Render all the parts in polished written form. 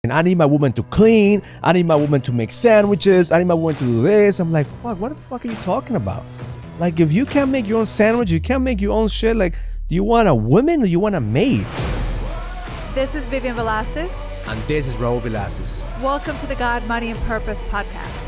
And I need my woman to clean. I need my woman to make sandwiches. I need my woman to do this. I'm like, fuck, what the fuck are you talking about? Like, if you can't make your own sandwich, you can't make your own shit. Like, do you want a woman or you want a maid? This is Vivian Velasquez. And this is Raul Velasquez. Welcome to the God, Money, and Purpose podcast.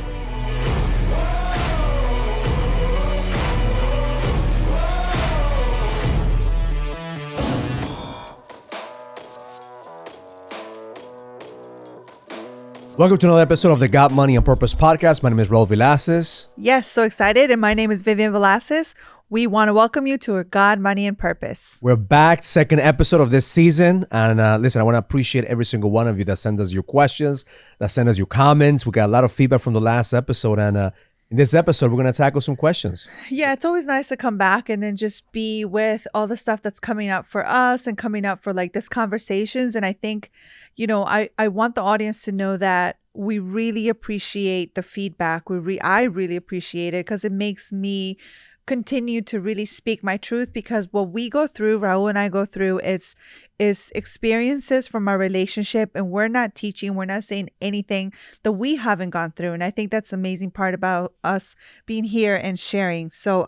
Welcome to another episode of the God, Money, and Purpose podcast. My name is Raul Velasquez. Yes, so excited. And my name is Vivian Velasquez. We want to welcome you to our God, Money, and Purpose. We're back, second episode of this season. And listen, I want to appreciate every single one of you that send us your questions, that send us your comments. We got a lot of feedback from the last episode. And in this episode, we're going to tackle some questions. Yeah, it's always nice to come back and then just be with all the stuff that's coming up for us and coming up for like this conversations. And I think, you know, I want the audience to know that we really appreciate the feedback. I really appreciate it because it makes me continue to really speak my truth, because what we go through, Raul and I go through, is experiences from our relationship, and we're not teaching, we're not saying anything that we haven't gone through. And I think that's the amazing part about us being here and sharing. So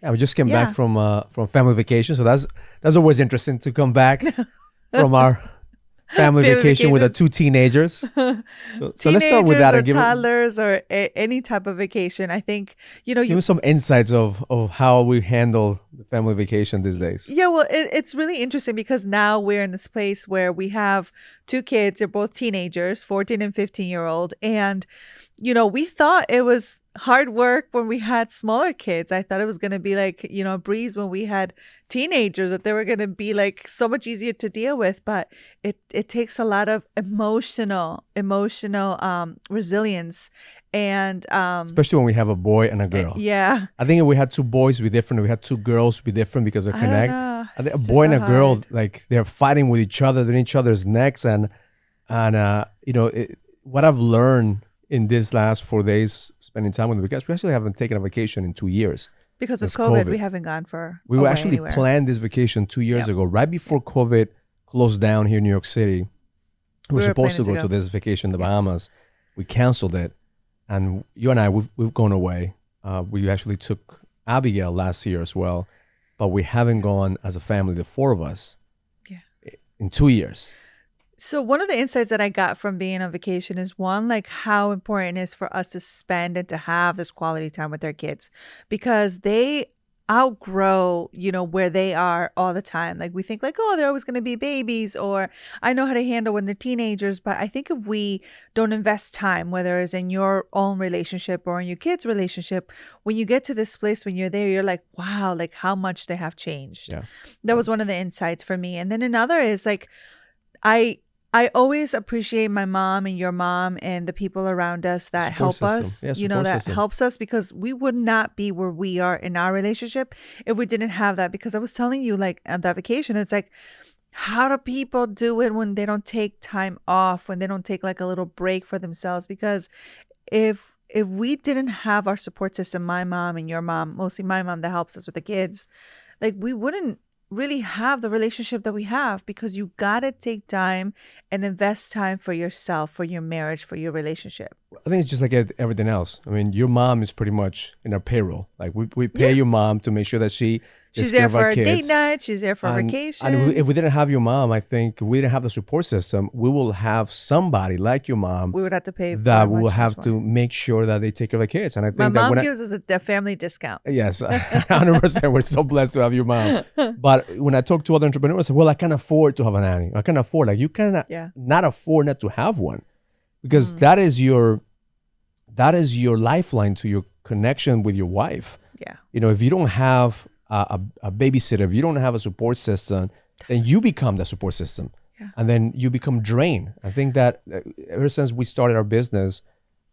yeah, we just came back from family vacation, so that's always interesting to come back from our family vacation with the two teenagers. So let's start with that and give toddlers or any type of vacation. I think, you know, give us some insights of how we handle the family vacation these days. Yeah, well, it's really interesting because now we're in this place where we have two kids. They're both teenagers, 14 and 15-year-old. And, you know, we thought it was hard work when we had smaller kids. I thought it was going to be like, you know, a breeze when we had teenagers, that they were going to be like so much easier to deal with. But it takes a lot of emotional resilience. And especially when we have a boy and a girl. Yeah. I think if we had two boys, it'd be different. If we had two girls, it'd be different because they connect. I think a boy and a girl, like, they're fighting with each other, they're in each other's necks. And you know, what I've learned in these last 4 days spending time with them, because we actually haven't taken a vacation in 2 years. Because of COVID, we haven't gone for We actually planned this vacation 2 years ago, right before COVID closed down here in New York City. We were supposed to go to this vacation in the Bahamas. We canceled it. And you and I, we've gone away. We actually took Abigail last year as well. But we haven't gone as a family, the four of us, in 2 years. So one of the insights that I got from being on vacation is, one, like how important it is for us to spend and to have this quality time with our kids, because they outgrow, you know, where they are all the time. Like, we think like, oh, they're always going to be babies, or I know how to handle when they're teenagers. But I think if we don't invest time, whether it's in your own relationship or in your kids' relationship, when you get to this place, when you're there, you're like, wow, like how much they have changed. Yeah. That was one of the insights for me. And then another is like, I always appreciate my mom and your mom and the people around us that help us, you know, that helps us, because we would not be where we are in our relationship if we didn't have that. Because I was telling you, like, on that vacation, it's like, how do people do it when they don't take time off, when they don't take like a little break for themselves? Because if we didn't have our support system, my mom and your mom, mostly my mom, that helps us with the kids, like, we wouldn't really have the relationship that we have, because you gotta take time and invest time for yourself, for your marriage, for your relationship. I think it's just like everything else. I mean, your mom is pretty much in our payroll. Like, we pay your mom to make sure that she's there for a date night, she's there for vacation. And if we didn't have your mom, I think we didn't have the support system. We will have somebody like your mom. We would have to pay for that. We will have to make sure that they take care of the kids. And I think my mom gives us a family discount. Yes, 100%. We're so blessed to have your mom. But when I talk to other entrepreneurs, I say, well, I can't afford to have a nanny. I can't afford. Like, you cannot not afford not to have one, because that is your lifeline to your connection with your wife. Yeah. You know, if you don't have a babysitter, if you don't have a support system, then you become the support system. Yeah. And then you become drained. I think that ever since we started our business,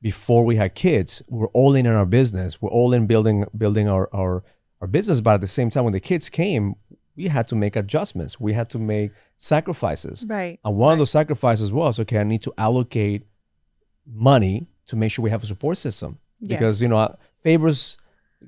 before we had kids, we're all in our business. We're all in building our business. But at the same time, when the kids came, we had to make adjustments. We had to make sacrifices. Right. And one of those sacrifices was, okay, I need to allocate money to make sure we have a support system. Because, you know, favors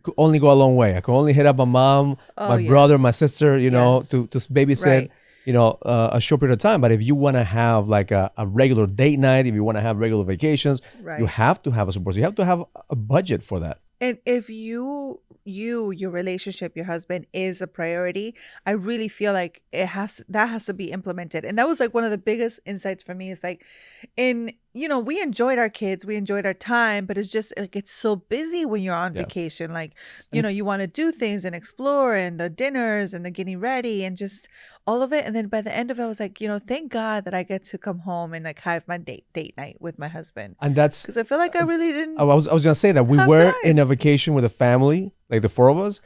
could only go a long way. I could only hit up my mom, my brother, my sister, you know, to babysit, a short period of time. But if you want to have like a regular date night, if you want to have regular vacations, you have to have a support. You have to have a budget for that. And if your relationship, your husband is a priority, I really feel like that has to be implemented. And that was like one of the biggest insights for me is like, we enjoyed our kids, we enjoyed our time, but it's just like, it's so busy when you're on vacation. Like, you want to do things and explore and the dinners and the getting ready and just all of it. And then by the end of it, I was like, thank God that I get to come home and like have my date night with my husband. And that's because I feel like I really didn't. I was going to say that we were in a vacation with a family, like the four of us,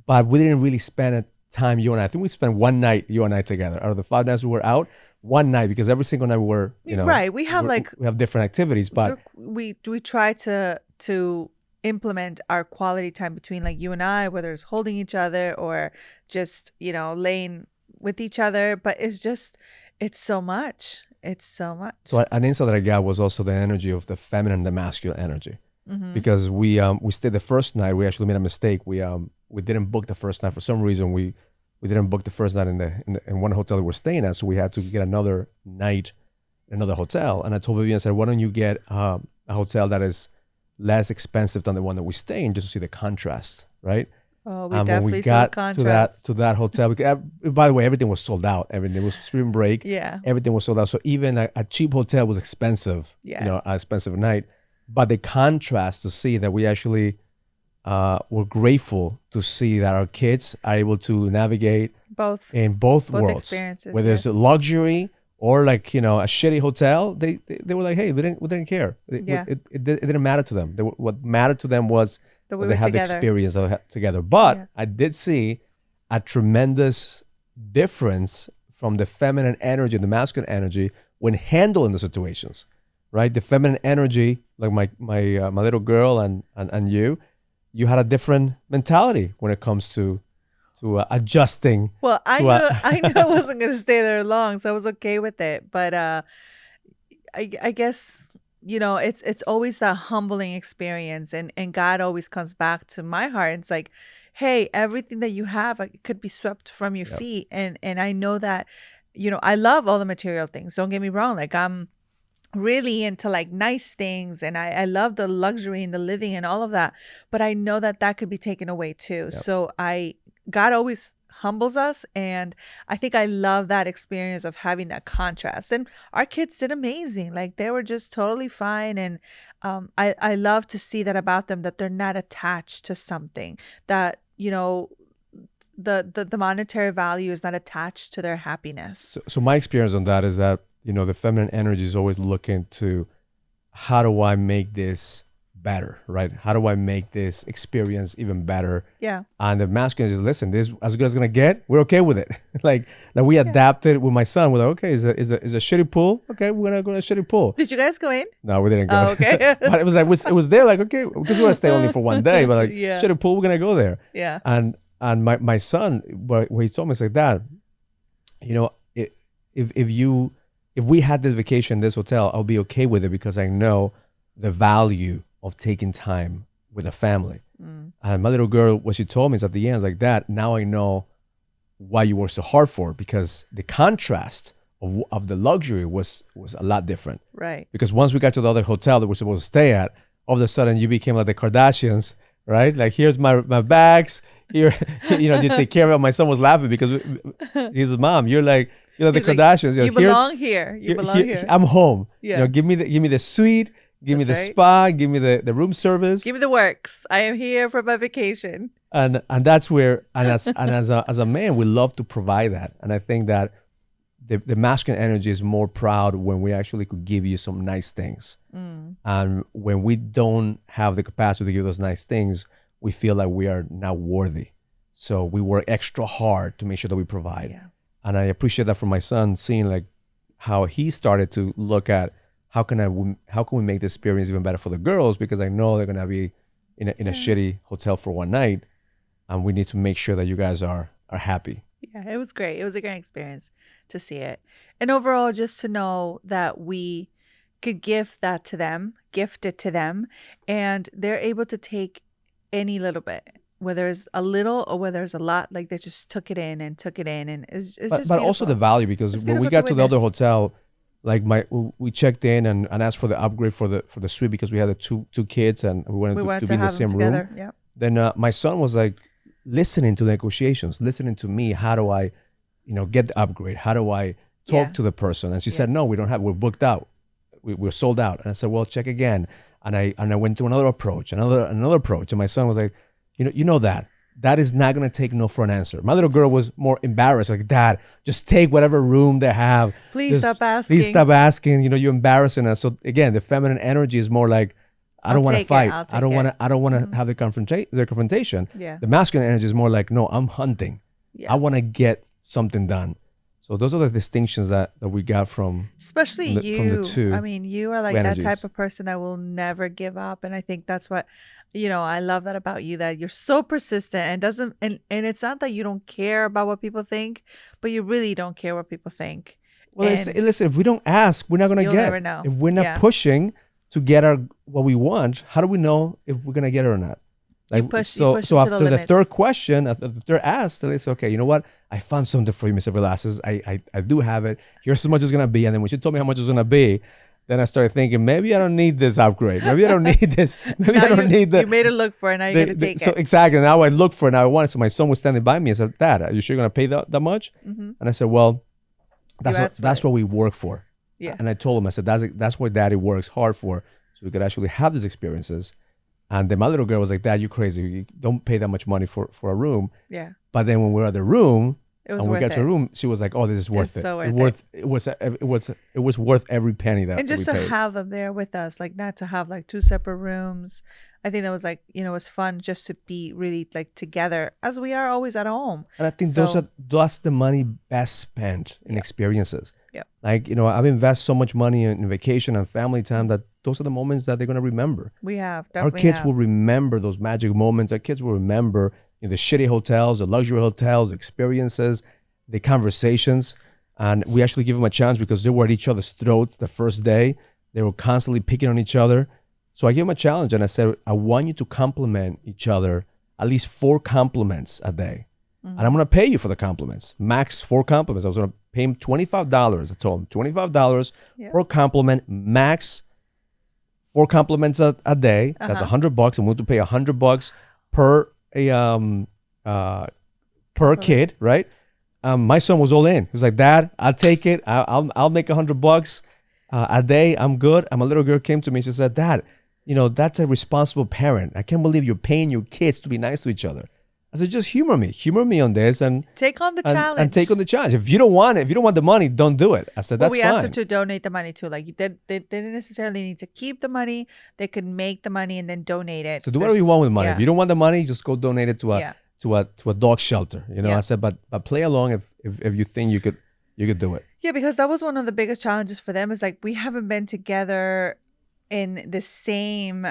but we didn't really spend a time, you and I think we spent one night, you and I together. Out of the 5 nights we were out, one night, because every single night we were, we have different activities, but we try to implement our quality time between like you and I, whether it's holding each other or just, laying with each other. But it's so much. So an insight that I got was also the energy of the feminine and the masculine energy. Because we stayed the first night. We actually made a mistake. We didn't book the first night for some reason. We didn't book the first night in one hotel that we're staying at, so we had to get another night in another hotel. And I told Vivian, I said, why don't you get a hotel that is less expensive than the one that we stay in, just to see the contrast, right? Oh, we definitely saw the contrast. to that hotel, because, by the way, everything was sold out. Everything, it was spring break. Yeah, everything was sold out. So even a cheap hotel was expensive. Yes. An expensive night. But the contrast to see that we actually were grateful to see that our kids are able to navigate both worlds, experiences, whether it's a luxury or like a shitty hotel. They were like, hey, we didn't care. It didn't matter to them. What mattered to them was that they had the experience that we had together. But I did see a tremendous difference from the feminine energy and the masculine energy when handling the situations. Right, the feminine energy, like my little girl and you had a different mentality when it comes to adjusting. Well, I knew I wasn't going to stay there long, so I was okay with it. But I guess it's always that humbling experience, and God always comes back to my heart. It's like, hey, everything that you have could be swept from your feet, and I know that I love all the material things. Don't get me wrong, like I'm really into like nice things, and I love the luxury and the living and all of that, but I know that could be taken away too. So God always humbles us, and I think I love that experience of having that contrast. And our kids did amazing. Like they were just totally fine, and I love to see that about them, that they're not attached to something, that the monetary value is not attached to their happiness. So my experience on that is that the feminine energy is always looking to, how do I make this better, right? How do I make this experience even better? Yeah. And the masculine is, listen, this is as good as it's gonna get. We're okay with it. like we adapted with my son. We're like, okay, is a shitty pool? Okay, we're gonna go to a shitty pool. Did you guys go in? No, we didn't go. Oh, okay. But it was like it was there, like, okay, because we're gonna stay only for one day, but like shitty pool, we're gonna go there. Yeah. And my son, what he told me is like, Dad, if we had this vacation, this hotel, I'll be okay with it, because I know the value of taking time with a family. And my little girl, what she told me is at the end, like, Dad, now I know why you worked so hard for it, because the contrast of the luxury was a lot different. Right. Because once we got to the other hotel that we're supposed to stay at, all of a sudden you became like the Kardashians, right? Like, here's my bags. Here, you take care of it. My son was laughing because he's his mom. You're like the Kardashians. You belong here. You belong here. I'm home. Yeah. Give me the suite. Give me the spa. Give me the room service. Give me the works. I am here for my vacation. And that's where, as a man, we love to provide that. And I think that the masculine energy is more proud when we actually could give you some nice things. And when we don't have the capacity to give those nice things, we feel like we are not worthy. So we work extra hard to make sure that we provide. Yeah. And I appreciate that from my son, seeing like how he started to look at how can we make the experience even better for the girls, because I know they're gonna be in a shitty hotel for one night, and we need to make sure that you guys are happy. Yeah, it was great. It was a great experience to see it, and overall, just to know that we could gift it to them, and they're able to take any little bit whether it's a little or whether it's a lot, like they just took it in, and it's just but also the value, because when we got to the other hotel, like we checked in and asked for the upgrade for the suite, because we had the two kids and we wanted to be in the same room. Yep. Then my son was like listening to the negotiations, listening to me. How do I, get the upgrade? How do I talk to the person? And she said, no, we don't have. We're booked out. We're sold out. And I said, well, check again. And I went through another approach, another approach. And my son was like, you know that is not going to take no for an answer. My little girl was more embarrassed, like, Dad, just take whatever room they have. Please stop asking. Please stop asking. You're embarrassing us. So again, the feminine energy is more like, I don't want to fight. I don't want to have the confrontation. Yeah. The masculine energy is more like, no, I'm hunting. Yeah. I want to get something done. So those are the distinctions that we got from especially from the two. I mean, you are like energies. that type of person that will never give up, and I think that's what I love that about you, that you're so persistent and doesn't and it's not that you don't care about what people think, but you really don't care what people think. Well, listen, if we don't ask, we're not going to get. Never know. If we're not pushing to get what we want, how do we know if we're going to get it or not? Like, you push so after the third question, after the third ask, they say, okay, you know what? I found something for you, Mr. Velasquez. I do have it. Here's how much it's going to be. And then when she told me how much it's going to be, then I started thinking, maybe I don't need this upgrade. Maybe I don't need this. Maybe I don't need that. You made her look for it. Now you're going to take it. So exactly. Now I look for it. Now I want it. So my son was standing by me. I said, Dad, are you sure you're going to pay that much? Mm-hmm. And I said, well, that's what we work for. Yeah. And I told him, I said, that's what Daddy works hard for. So we could actually have these experiences. And then my little girl was like, Dad, you crazy. You don't pay that much money for a room. Yeah. But then when we were at the room, we got to the it. room, she was like, oh, this is worth it. So It was worth every penny that and just we to paid. have them there with us, like not to have like two separate rooms. I think that was like, it was fun just to be really like together as we are always at home. And I think that's the money best spent in experiences. Yeah. Like, I've invested so much money in vacation and family time that those are the moments that they're going to remember. We have, Our kids will remember those magic moments. Our kids will remember the shitty hotels, the luxury hotels, experiences, the conversations. And we actually give them a chance because they were at each other's throats the first day. They were constantly picking on each other. So I gave them a challenge and I said, I want you to compliment each other at least 4 compliments a day. Mm-hmm. And I'm going to pay you for the compliments. Max 4 compliments. I was going to pay him $25. I told him $25 per compliment, max 4 compliments a day. That's $100. I'm going to pay $100 per kid, right? My son was all in. He was like, Dad, I'll take it. I'll make $100 a day. I'm good. And my little girl came to me. She said, Dad, that's a responsible parent. I can't believe you're paying your kids to be nice to each other. I said, just humor me on this and take on the challenge. And take on the challenge. If you don't want it, if you don't want the money, don't do it. I said, that's fine. We asked her to donate the money too. Like they didn't necessarily need to keep the money. They could make the money and then donate it. So do whatever you want with the money. If you don't want the money, just go donate it to a dog shelter. I said, but play along if you think you could do it. Yeah, because that was one of the biggest challenges for them. Is like we haven't been together in the same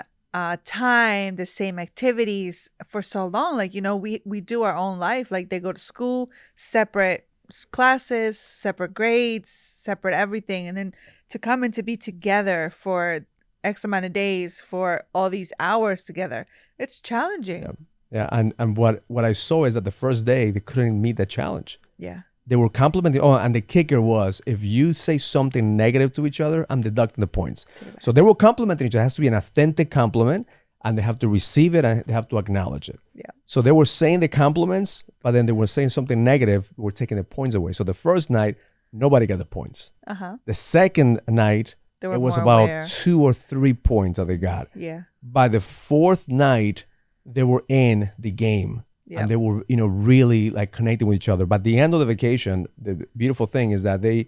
time, the same activities for so long. Like, we do our own life. Like they go to school, separate classes, separate grades, separate everything. And then to come and to be together for X amount of days for all these hours together, it's challenging. Yeah. And what I saw is that the first day they couldn't meet the challenge. Yeah. They were complimenting. Oh, and the kicker was, if you say something negative to each other, I'm deducting the points. So they were complimenting each other. It has to be an authentic compliment, and they have to receive it and they have to acknowledge it. Yeah. So they were saying the compliments, but then they were saying something negative. We're taking the points away. So the first night, nobody got the points. The second night, it was about 2 or 3 points that they got. Yeah. By the fourth night, they were in the game. Yep. And they were, really like connecting with each other. But at the end of the vacation, the beautiful thing is that they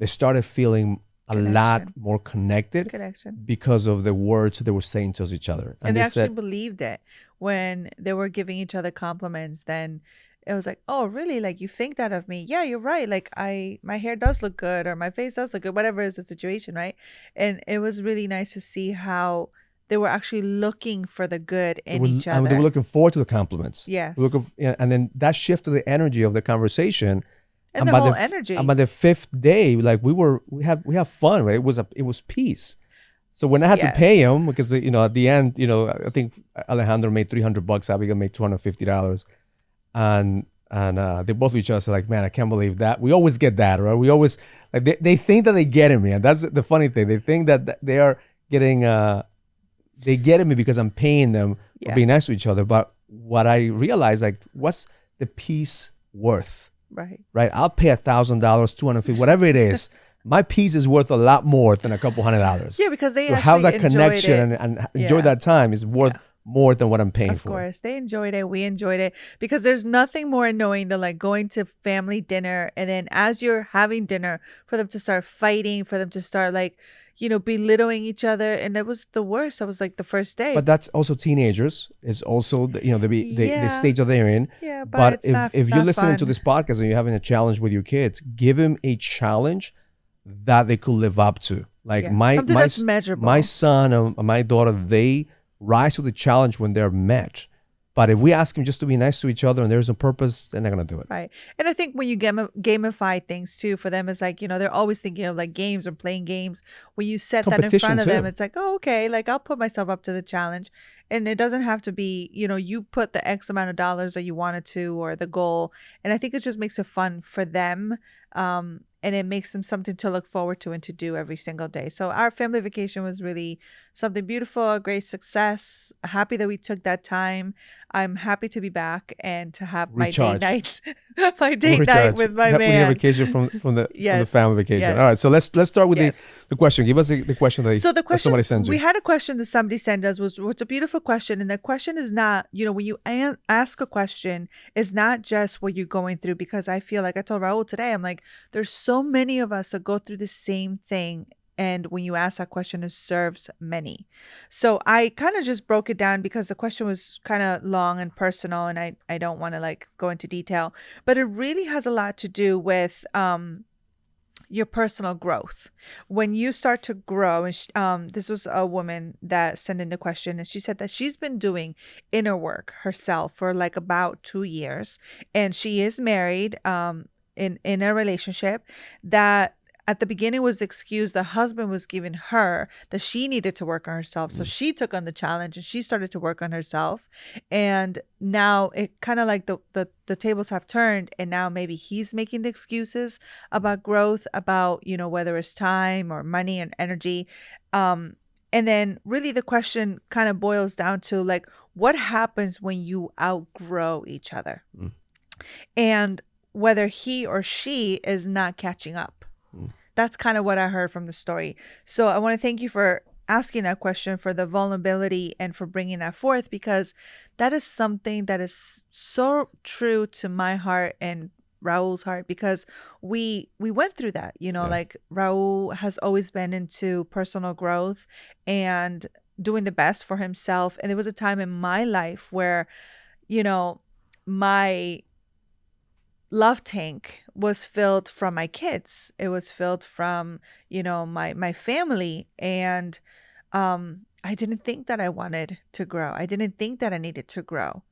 started feeling a lot more connected because of the words they were saying to each other. And they actually believed it when they were giving each other compliments. Then it was like, oh, really? Like, you think that of me? Yeah, you're right. Like, my hair does look good, or my face does look good, whatever is the situation, right? And it was really nice to see how they were actually looking for the good in each other. They were looking forward to the compliments. Yes. And then that shifted the energy of the conversation. And the whole energy. And by the 5th day, like we have fun, right? It was peace. So when I had to pay him, because at the end, I think Alejandro made $300, Abigail made $250, and they both each other said like, man, I can't believe that. We always get that, right? We always like they think that they get me, and that's the funny thing. They think that they are getting they get me because I'm paying them for being nice to each other. But what I realized, like, what's the peace worth? Right. I'll pay $1,000, $250, whatever it is. My peace is worth a lot more than a couple $100. Yeah, because they so actually have that connection and enjoy that time is worth more than what I'm paying for. Of course, they enjoyed it. We enjoyed it, because there's nothing more annoying than like going to family dinner, and then as you're having dinner, for them to start fighting, for them to start like, belittling each other. And it was the worst. That was like the first day. But that's also teenagers. It's also, the stage that they're in. Yeah, but if you're listening to this podcast and you're having a challenge with your kids, give them a challenge that they could live up to. Like something that's measurable. My son and my daughter, they rise to the challenge when they're met. But if we ask them just to be nice to each other and there's a purpose, they're not going to do it. Right. And I think when you gamify things too, for them, it's like, they're always thinking of like games or playing games. When you set that in front of them, it's like, oh, okay, like I'll put myself up to the challenge. And it doesn't have to be, you put the X amount of dollars that you wanted to, or the goal. And I think it just makes it fun for them. And it makes them something to look forward to and to do every single day. So our family vacation was really something beautiful, a great success. Happy that we took that time. I'm happy to be back and to have my date nights, my date night with my man. We have vacation from the family vacation. Yes. All right, so let's start with the question. Give us the question that somebody sent you. We had a question that somebody sent us, which was a beautiful question. And the question is not, when you ask a question, it's not just what you're going through, because I feel like I told Raul today, I'm like, there's so many of us that go through the same thing. And when you ask that question, it serves many. So I kind of just broke it down because the question was kind of long and personal, and I don't want to like go into detail, but it really has a lot to do with your personal growth. When you start to grow, and this was a woman that sent in the question, and she said that she's been doing inner work herself for like about 2 years, and she is married in a relationship that at the beginning was excused. The husband was giving her that she needed to work on herself. So she took on the challenge and she started to work on herself. And now it kind of like the tables have turned, and now maybe he's making the excuses about growth, about, whether it's time or money and energy. And then really the question kind of boils down to like, what happens when you outgrow each other? And whether he or she is not catching up. That's kind of what I heard from the story. So I want to thank you for asking that question, for the vulnerability, and for bringing that forth, because that is something that is so true to my heart and Raul's heart, because we went through that, like Raul has always been into personal growth and doing the best for himself. And there was a time in my life where, my love tank was filled from my kids. It was filled from, my family. And I didn't think that I wanted to grow. I didn't think that I needed to grow.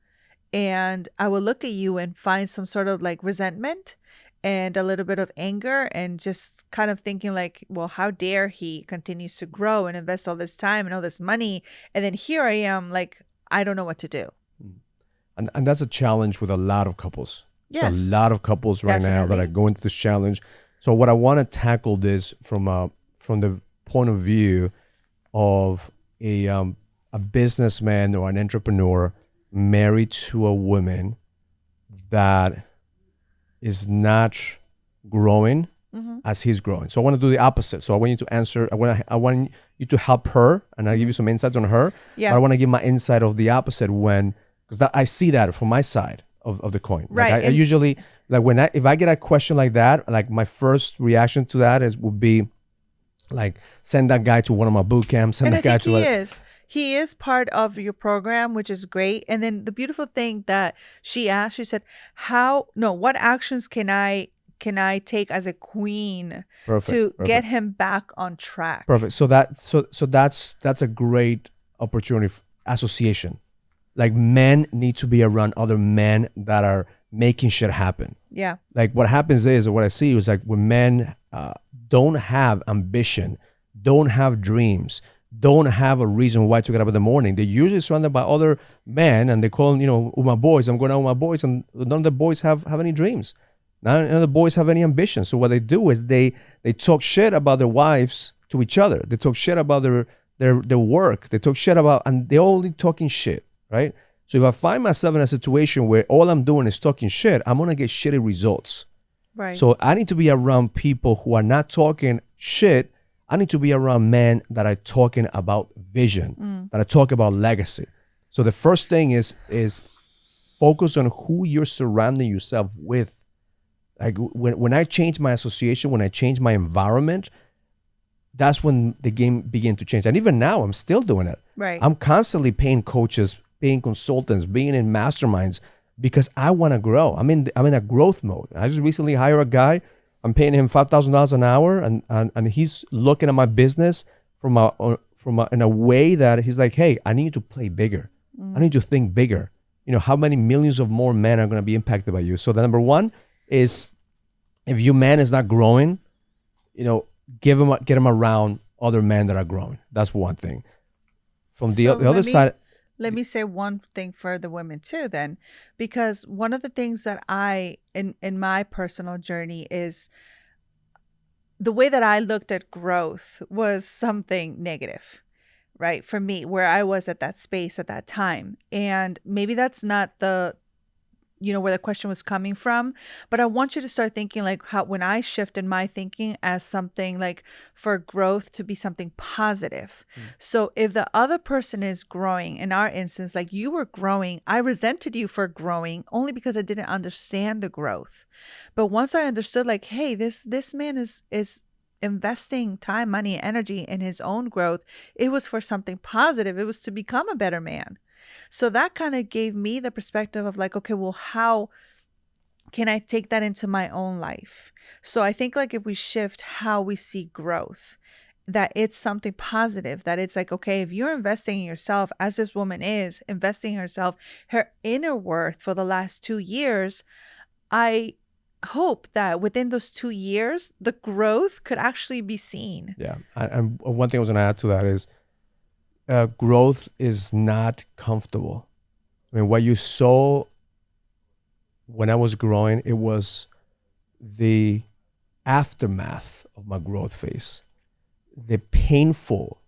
And I would look at you and find some sort of like resentment and a little bit of anger, and just kind of thinking like, well, how dare he continues to grow and invest all this time and all this money. And then here I am, like, I don't know what to do. And that's a challenge with a lot of couples. Yes, it's a lot of couples right now that are going through this challenge. So what I want to tackle this from the point of view of a businessman or an entrepreneur married to a woman that is not growing as he's growing. So I want to do the opposite. So I want you to answer. I want you to help her, and I'll give you some insights on her. Yeah. But I want to give my insight of the opposite, because I see that from my side of the coin. Right. Like I usually, like if I get a question like that, like my first reaction to that would be like, send that guy to one of my boot camps. He is part of your program, which is great. And then the beautiful thing that she asked, she said, what actions can I take as a queen to get him back on track? Perfect. So that's a great opportunity for association. Like, men need to be around other men that are making shit happen. Yeah. Like what happens is, or what I see is like when men don't have ambition, don't have dreams, don't have a reason why to get up in the morning. They're usually surrounded by other men, and they call them, with my boys. I'm going out with my boys, and none of the boys have any dreams. None of the boys have any ambition. So what they do is they talk shit about their wives to each other. They talk shit about their work. They talk shit about, and they're only talking shit, right? So if I find myself in a situation where all I'm doing is talking shit, I'm going to get shitty results. Right. So I need to be around people who are not talking shit. I need to be around men that are talking about vision, that are talking about legacy. So the first thing is focus on who you're surrounding yourself with. Like when I change my association, when I change my environment, that's when the game began to change. And even now, I'm still doing it. Right. I'm constantly paying coaches, paying consultants, being in masterminds, because I want to grow. I'm in a growth mode. I just recently hired a guy. I'm paying him $5,000 an hour, and he's looking at my business from in a way that he's like, hey, I need to play bigger. I need to think bigger. How many millions of more men are going to be impacted by you? So the number one is, if your man is not growing, get him around other men that are growing. That's one thing. From the other side. Let me say one thing for the women too, then, because one of the things that in my personal journey is the way that I looked at growth was something negative, right? For me, where I was at that space at that time. And maybe that's not where the question was coming from, but I want you to start thinking like how, when I shifted my thinking as something like for growth to be something positive. So if the other person is growing, in our instance, like you were growing, I resented you for growing only because I didn't understand the growth. But once I understood like, hey, this man is investing time, money, energy in his own growth, it was for something positive. It was to become a better man. So that kind of gave me the perspective of like, okay, well, how can I take that into my own life? So I think like if we shift how we see growth, that it's something positive, that it's like, okay, if you're investing in yourself, as this woman is investing in herself, her inner worth for the last 2 years, I hope that within those 2 years, the growth could actually be seen. Yeah. And one thing I was going to add to that is, growth is not comfortable. I mean, what you saw when I was growing, it was the aftermath of my growth phase. The painful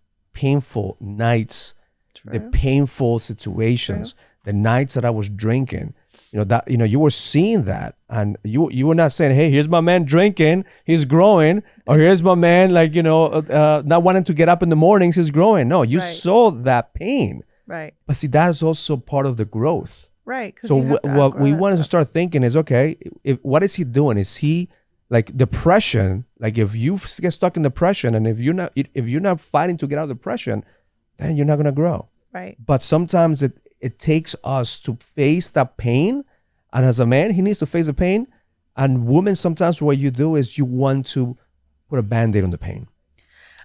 nights, the painful situations, the nights that I was drinking. You were seeing that, and you were not saying, hey, here's my man drinking, he's growing, or here's my man not wanting to get up in the mornings, he's growing. No, you saw that pain. Right. But see, that's also part of the growth. Right. So what we wanted to start thinking is, okay, what is he doing? Is he like depression? Like if you get stuck in depression, and if you're not fighting to get out of depression, then you're not gonna grow. Right. But sometimes it takes us to face that pain. And as a man, he needs to face the pain. And women, sometimes what you do is you want to put a Band-Aid on the pain.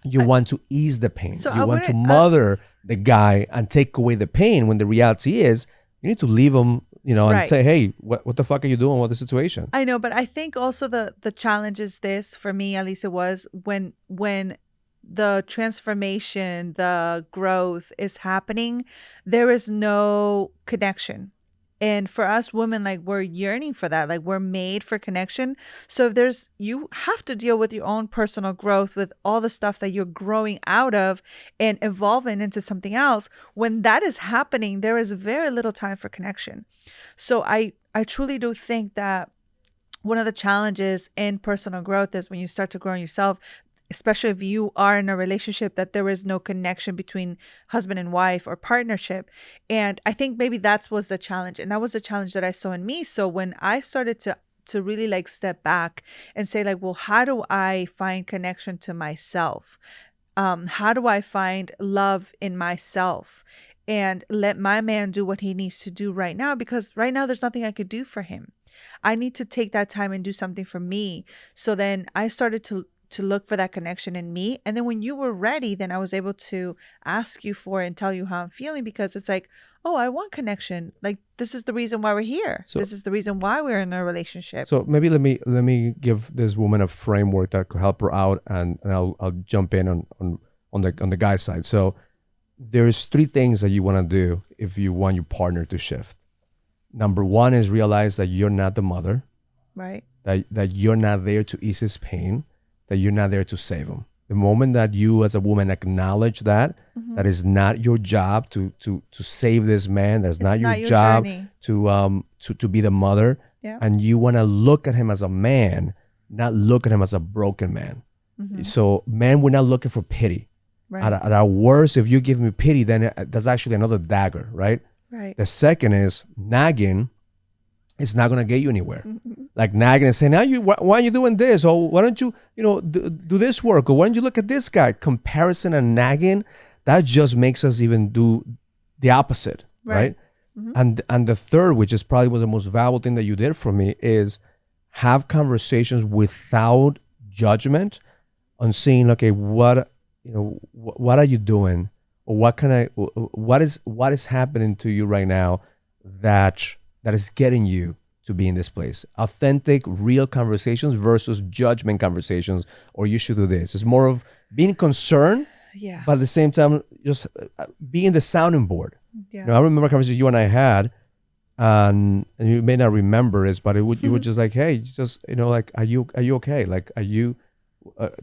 You want to ease the pain. So you want to mother the guy and take away the pain, when the reality is you need to leave him, and say, hey, what the fuck are you doing? What's the situation? I know, but I think also the challenge is this, for me, at least it was, when the transformation, the growth is happening, there is no connection. And for us women, like, we're yearning for that. Like, we're made for connection. So if you have to deal with your own personal growth, with all the stuff that you're growing out of and evolving into something else. When that is happening, there is very little time for connection. So I truly do think that one of the challenges in personal growth is when you start to grow yourself, especially if you are in a relationship, that there is no connection between husband and wife or partnership. And I think maybe that was the challenge. And that was the challenge that I saw in me. So when I started to really like step back and say like, well, how do I find connection to myself? How do I find love in myself? And let my man do what he needs to do right now, because right now there's nothing I could do for him. I need to take that time and do something for me. So then I started to look for that connection in me. And then when you were ready, then I was able to ask you for it and tell you how I'm feeling, because it's like, oh, I want connection. Like, this is the reason why we're here. So, this is the reason why we're in a relationship. So maybe let me give this woman a framework that could help her out, and I'll jump in on on the guy's side. So there's three things that you want to do if you want your partner to shift. Number one is realize that you're not the mother, right? That you're not there to ease his pain, that you're not there to save him. The moment that you as a woman acknowledge that, that is not your job to save this man, that's not your job to be the mother, and you want to look at him as a man, not look at him as a broken man. So men, we're not looking for pity. Right. At our worst, if you give me pity, then that's actually another dagger, right? Right. The second is nagging. It's not gonna get you anywhere. Like nagging and saying, "Now why are you doing this? Or why don't you, do this work? Or why don't you look at this guy?" Comparison and nagging, that just makes us even do the opposite, right? And the third, which is probably one of the most valuable thing that you did for me, is have conversations without judgment on seeing, okay, what are you doing, or what is happening to you right now that is getting you to be in this place. Authentic, real conversations versus judgment conversations, or you should do this. It's more of being concerned, but at the same time, just being the sounding board. I remember a conversation you and I had, and you may not remember this, but you were just like, hey, just, like, are you okay? Like, are you,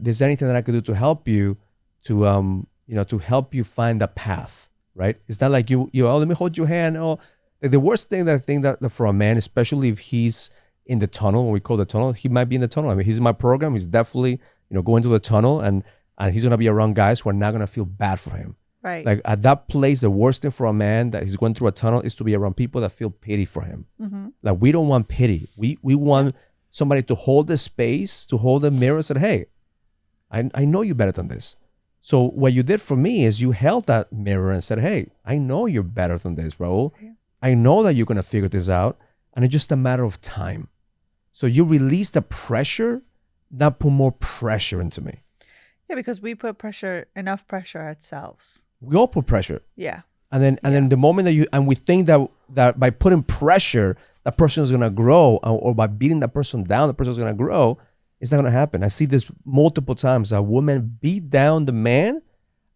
is there anything that I could do to help you to help you find a path, right? It's not like oh, let me hold your hand. Oh, the worst thing that I think that for a man, especially if he's in the tunnel, when we call the tunnel, he might be in the tunnel. I mean, he's in my program. He's definitely, going to the tunnel, and he's going to be around guys who are not going to feel bad for him. Right. Like at that place, the worst thing for a man that he's going through a tunnel is to be around people that feel pity for him. Like we don't want pity. We want somebody to hold the space, to hold the mirror and say, hey, I know you better than this. So what you did for me is you held that mirror and said, hey, I know you're better than this, bro. I know that you're going to figure this out, and it's just a matter of time. So you release the pressure, not put more pressure into me. Yeah, because we put enough pressure ourselves. We all put pressure. Yeah. And then the moment that we think that by putting pressure, that person is going to grow, or by beating that person down, the person is going to grow. It's not going to happen. I see this multiple times. A woman beat down the man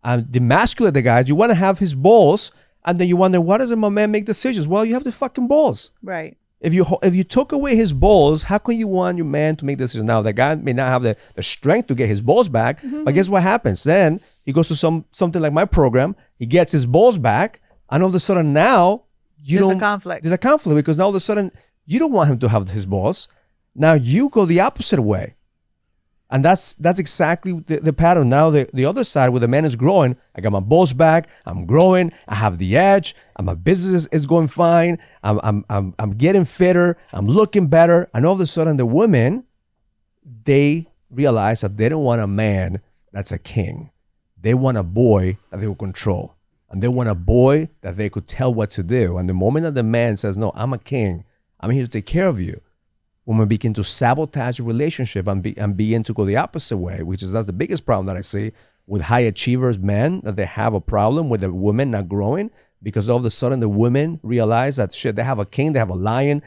and demasculate the guy. You want to have his balls, and then you wonder, why doesn't my man make decisions? Well, you have the fucking balls. Right. If you took away his balls, how can you want your man to make decisions? Now, the guy may not have the strength to get his balls back, but guess what happens? Then he goes to something like my program. He gets his balls back, and all of a sudden now there's a conflict. There's a conflict because now all of a sudden you don't want him to have his balls. Now you go the opposite way. And that's exactly the pattern. Now the other side, where the man is growing, I got my balls back, I'm growing, I have the edge, and my business is going fine, I'm getting fitter, I'm looking better, and all of a sudden the women, they realize that they don't want a man that's a king. They want a boy that they will control. And they want a boy that they could tell what to do. And the moment that the man says, no, I'm a king, I'm here to take care of you, when we begin to sabotage a relationship and begin to go the opposite way, that's the biggest problem that I see with high achievers men, that they have a problem with the women not growing, because all of a sudden the women realize that they have a king, they have a lion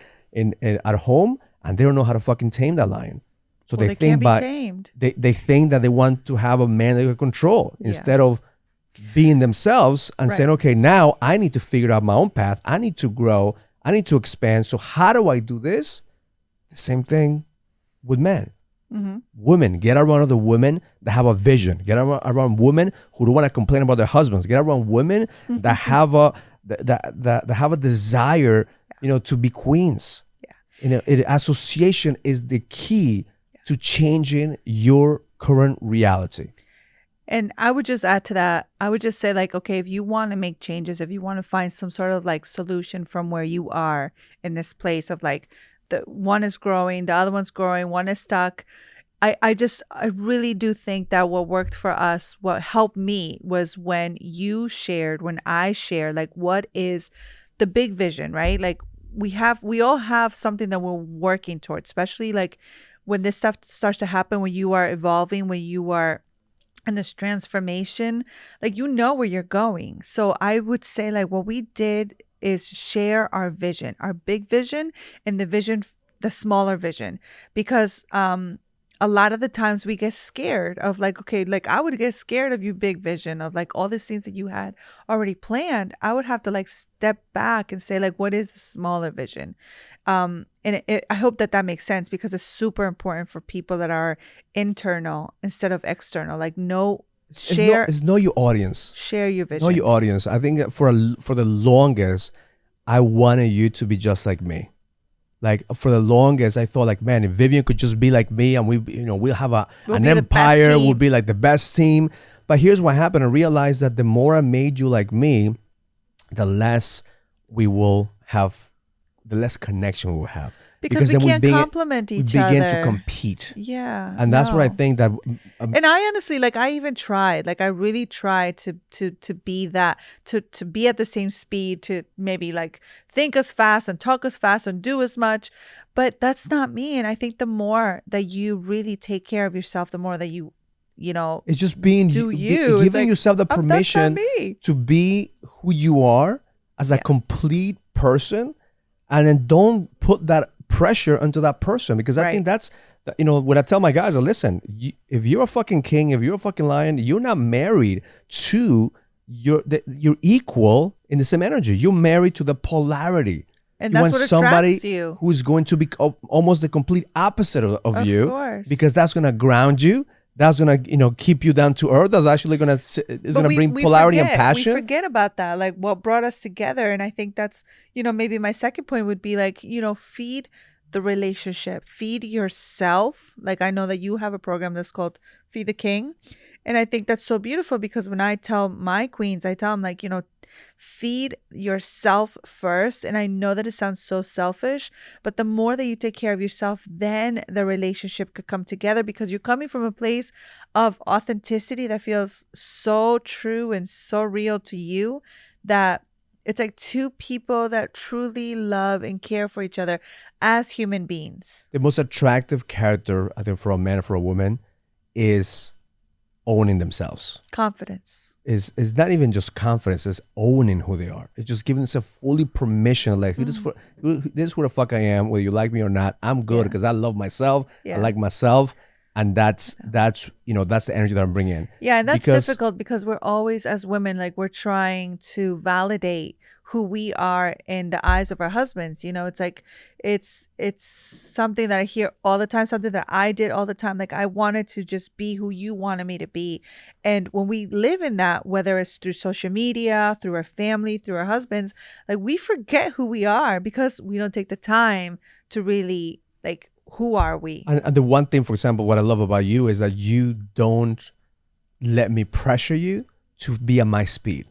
at home, and they don't know how to fucking tame that lion. So they think can't be tamed. They think that they want to have a man they can control instead of being themselves and saying, okay, now I need to figure out my own path. I need to grow. I need to expand. So how do I do this? The same thing with men. Women, get around other women that have a vision. Get around women who don't want to complain about their husbands. Get around women that have a desire, to be queens. Association is the key to changing your current reality. And I would just add to that, I would just say, like, okay, if you want to make changes, if you want to find some sort of like solution from where you are in this place of like, the one is growing, the other one's growing, one is stuck. I really do think that what worked for us, what helped me, was when I shared, like, what is the big vision, right? Like we all have something that we're working towards, especially like when this stuff starts to happen, when you are evolving, when you are in this transformation, like, where you're going. So I would say, like, what we did is share our vision, our big vision, and the smaller vision, because a lot of the times we get scared of like, okay, like I would get scared of you big vision of like all these things that you had already planned. I would have to like step back and say like, what is the smaller vision? And I hope that makes sense, because it's super important for people that are internal instead of external. Like know your audience. Share your vision. Know your audience. I think that for the longest, I wanted you to be just like me. Like for the longest, I thought like, man, if Vivian could just be like me, and we'll have an empire, we'll be like the best team. But here's what happened. I realized that the more I made you like me, the less connection we will have. Because we can't complement each other. We begin to compete. Yeah. And that's what I think that... and I honestly, like I even tried, like I really tried to be that, to be at the same speed, to maybe like think as fast and talk as fast and do as much. But that's not me. And I think the more that you really take care of yourself, the more that you know, it's just being giving yourself the permission to be who you are as a complete person. And then don't put that pressure onto that person, because I think that's, what I tell my guys, listen, if you're a fucking king, if you're a fucking lion, you're not married to your equal in the same energy. You're married to the polarity. And that's what attracts you. Who's going to be almost the complete opposite of you. Of course. Because that's going to ground you. That's gonna, keep you down to earth. That's actually gonna bring polarity and passion. We forget about that, like what brought us together. And I think that's, maybe my second point would be like, feed the relationship, feed yourself. Like I know that you have a program that's called Feed the King, and I think that's so beautiful, because when I tell my queens, I tell them like, feed yourself first. And I know that it sounds so selfish, but the more that you take care of yourself, then the relationship could come together, because you're coming from a place of authenticity that feels so true and so real to you, that it's like two people that truly love and care for each other as human beings. The most attractive character, I think, for a man or for a woman is owning themselves. Confidence is not even just confidence, it's owning who they are. It's just giving themselves fully permission, like this is who the fuck I am, whether you like me or not. I'm good because I love myself. I like myself, and that's the energy that I'm bringing in. And that's difficult, because we're always, as women, like we're trying to validate who we are in the eyes of our husbands. It's like it's something that I hear all the time, something that I did all the time. Like I wanted to just be who you wanted me to be. And when we live in that, whether it's through social media, through our family, through our husbands, like we forget who we are, because we don't take the time to really, like, who are we? And the one thing, for example, what I love about you is that you don't let me pressure you to be at my speed.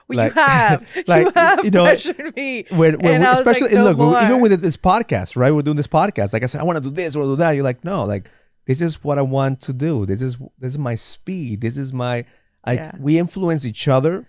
Well, like, you have pressured me. Especially, even with this podcast, right? We're doing this podcast. Like I said, I want to do this, I want to do that. You're like, no, like this is what I want to do. This is my speed. This is my, we influence each other,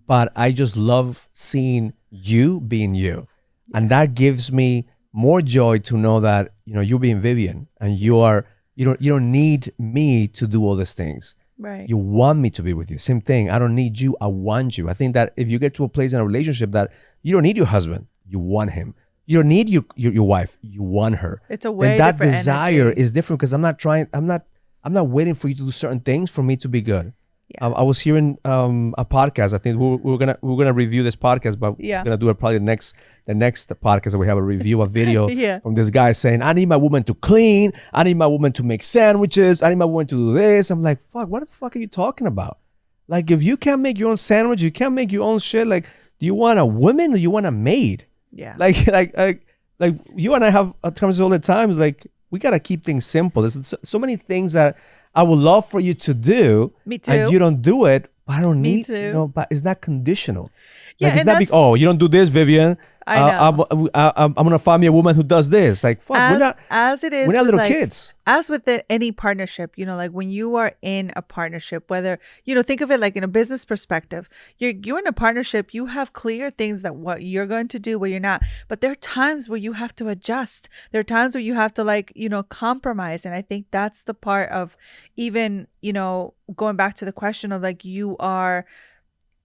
but I just love seeing you being you. And that gives me more joy to know that, you being Vivian, and you don't need me to do all these things. Right. You want me to be with you. Same thing. I don't need you. I want you. I think that if you get to a place in a relationship that you don't need your husband, you want him. You don't need your wife. You want her. It's a way. And that desire is different, because I'm not waiting for you to do certain things for me to be good. Yeah. I was hearing a podcast. I think we're gonna review this podcast, but we're gonna do it probably the next podcast that we have a review, a video from this guy saying, I need my woman to clean, I need my woman to make sandwiches, I need my woman to do this. I'm like, fuck, what the fuck are you talking about? Like, if you can't make your own sandwich, you can't make your own shit, like, do you want a woman or you want a maid? Yeah. Like you and I have conversations all the time. It's like, we gotta keep things simple. There's so many things that I would love for you to do. Me too. And you don't do it, but I don't need, but it's not conditional. Like, it's not you don't do this, Vivian. I know. I'm gonna find me a woman who does this. Like, fuck, we're not little kids. As with any partnership, like when you are in a partnership, whether think of it like in a business perspective, you're in a partnership. You have clear things that what you're going to do, what you're not. But there are times where you have to adjust. There are times where you have to compromise. And I think that's the part of even going back to the question of like you are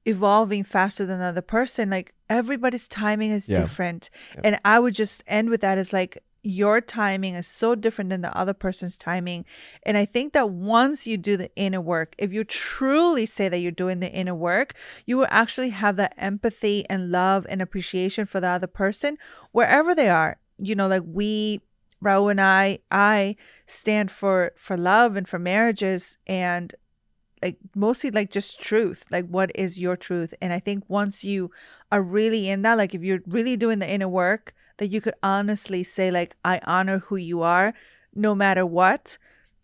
evolving faster than another person. Like everybody's timing is different. And I would just end with that as like, your timing is so different than the other person's timing. And I think that once you do the inner work, if you truly say that you're doing the inner work, you will actually have that empathy and love and appreciation for the other person wherever they are. You know, like Raul and I stand for love and for marriages, and like mostly like just truth, like what is your truth. And I think once you are really in that, like if you're really doing the inner work, that you could honestly say like, I honor who you are no matter what.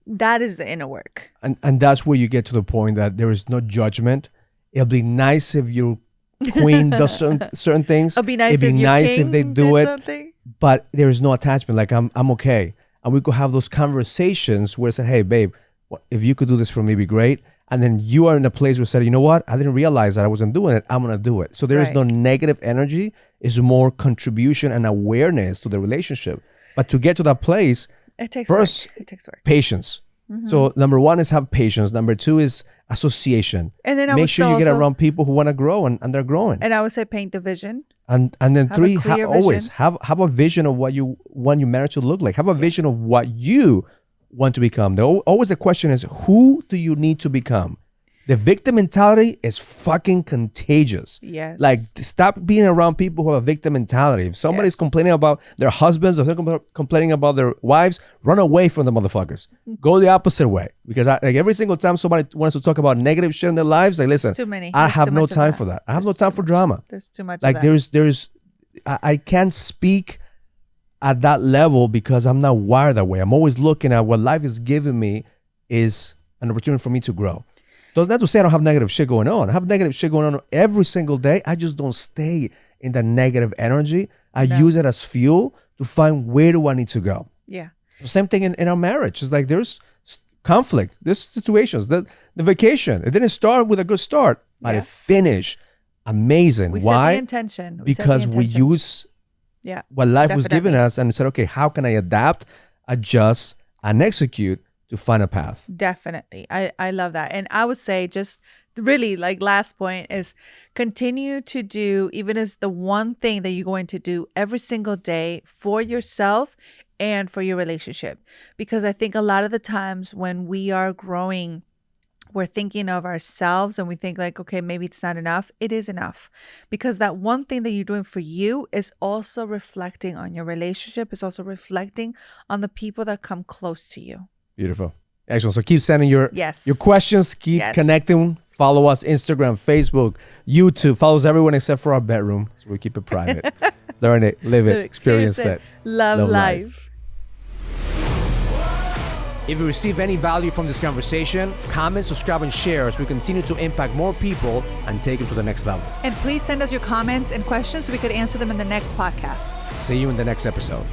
That is the inner work. And that's where you get to the point that there is no judgment. It'll be nice if your queen does certain things. It'll be nice if they do it. Something. But there is no attachment. Like I'm okay. And we could have those conversations where it's like, hey babe, if you could do this for me, it'd be great. And then you are in a place where you said, you know what? I didn't realize that I wasn't doing it. I'm going to do it. So there is no negative energy. It's more contribution and awareness to the relationship. But to get to that place, it takes first, work. It takes work. Patience. Mm-hmm. So number one is have patience. Number two is association. And then make sure you get around people who want to grow and they're growing. And I would say paint the vision. And then three, always have a vision of what you want your marriage to look like. Have a vision of what you want to become. Always the question is, who do you need to become? The victim mentality is fucking contagious. Yes. Like, stop being around people who have a victim mentality. If somebody's complaining about their husbands or they're complaining about their wives, run away from the motherfuckers. Go the opposite way. Because like every single time somebody wants to talk about negative shit in their lives, like, listen, too many. I have no time for that. I have no time for drama. There's too much. Like I can't speak at that level because I'm not wired that way. I'm always looking at what life is giving me is an opportunity for me to grow. Doesn't have to say I don't have negative shit going on. I have negative shit going on every single day. I just don't stay in the negative energy. I use it as fuel to find where do I need to go. Yeah. Same thing in our marriage. It's like there's conflict. There's situations. The vacation, it didn't start with a good start, but it finished amazing. Why? Set the intention. Because we use what life was giving us and said, okay, how can I adapt, adjust, and execute to find a path? Definitely. I love that. And I would say just really like last point is continue to do, even as the one thing that you're going to do every single day for yourself and for your relationship. Because I think a lot of the times when we are growing, we're thinking of ourselves and we think like, okay, maybe it's not enough. It is enough, because that one thing that you're doing for you is also reflecting on your relationship. It's also reflecting on the people that come close to you. Beautiful. Excellent. So keep sending your questions. Keep connecting. Follow us Instagram, Facebook, YouTube. Follows everyone except for our bedroom. So we keep it private. Learn it, live it, experience it. Love life. If you receive any value from this conversation, comment, subscribe, and share as we continue to impact more people and take them to the next level. And please send us your comments and questions so we could answer them in the next podcast. See you in the next episode.